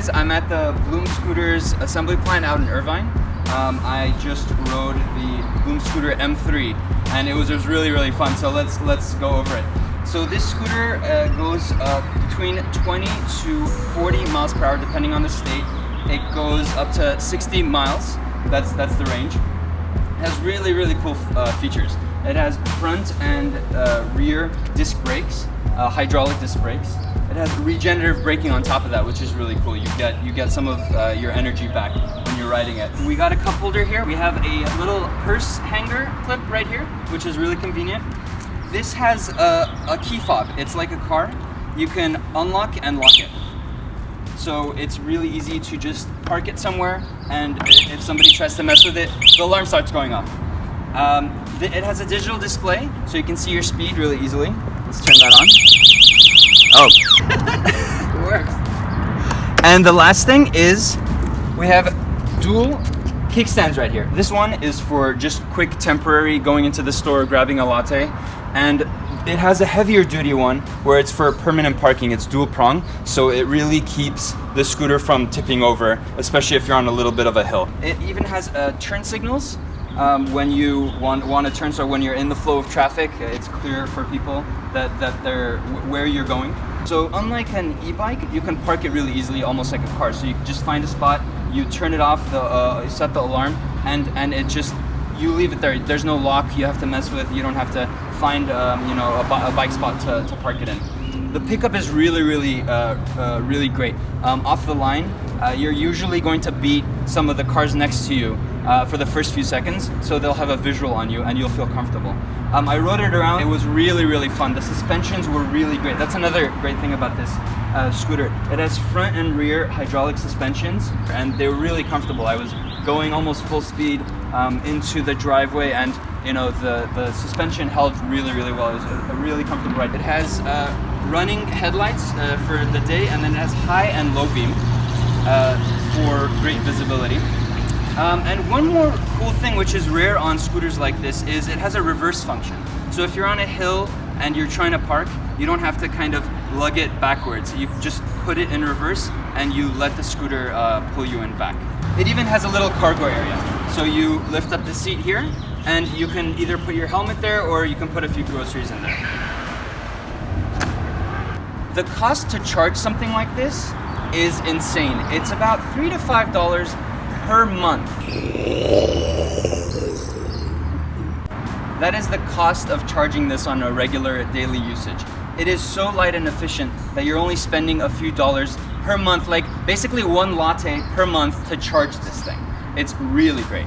guys, I'm at the Bloom Scooters assembly plant out in Irvine. I just rode the Bloom Scooter M3 and it was really fun, so let's go over it. So this scooter goes between 20 to 40 miles per hour depending on the state. It goes up to 60 miles, that's the range. It has really cool features. It has front and rear disc brakes, hydraulic disc brakes. It has regenerative braking on top of that, which is really cool. You get some of your energy back when you're riding it. We got a cup holder here. We have a little purse hanger clip right here, which is really convenient. This has a key fob. It's like a car. You can unlock and lock it. So it's really easy to just park it somewhere, and if somebody tries to mess with it, the alarm starts going off. It has a digital display, so you can see your speed really easily. Let's turn that on. Oh, it works. And the last thing is we have dual kickstands right here. This one is for just quick temporary going into the store, grabbing a latte, and it has a heavier duty one where it's for permanent parking. It's dual prong, so it really keeps the scooter from tipping over, especially if you're on a little bit of a hill. It even has turn signals when you want to turn, so when you're in the flow of traffic, it's clear for people that they're where you're going. So unlike an e-bike, you can park it really easily, almost like a car. So you just find a spot, you turn it off, you set the alarm, and it just, you leave it there. There's no lock you have to mess with. You don't have to find a bike spot to park it in. The pickup is really great. Off the line, you're usually going to beat some of the cars next to you for the first few seconds, so they'll have a visual on you and you'll feel comfortable. I rode it around. It was really fun. The suspensions were really great. That's another great thing about this scooter. It has front and rear hydraulic suspensions, and they were really comfortable. I was going almost full speed into the driveway, and the suspension held really well. It was a really comfortable ride. It has running headlights for the day, and then it has high and low beam for great visibility. And one more cool thing, which is rare on scooters like this, is it has a reverse function. So if you're on a hill and you're trying to park, you don't have to kind of lug it backwards. You just put it in reverse and you let the scooter pull you in back. It even has a little cargo area. So you lift up the seat here and you can either put your helmet there or you can put a few groceries in there. The cost to charge something like this is insane. It's about $3 to $5 per month. That is the cost of charging this on a regular daily usage. It is so light and efficient that you're only spending a few dollars per month, like basically one latte per month to charge this thing. It's really great.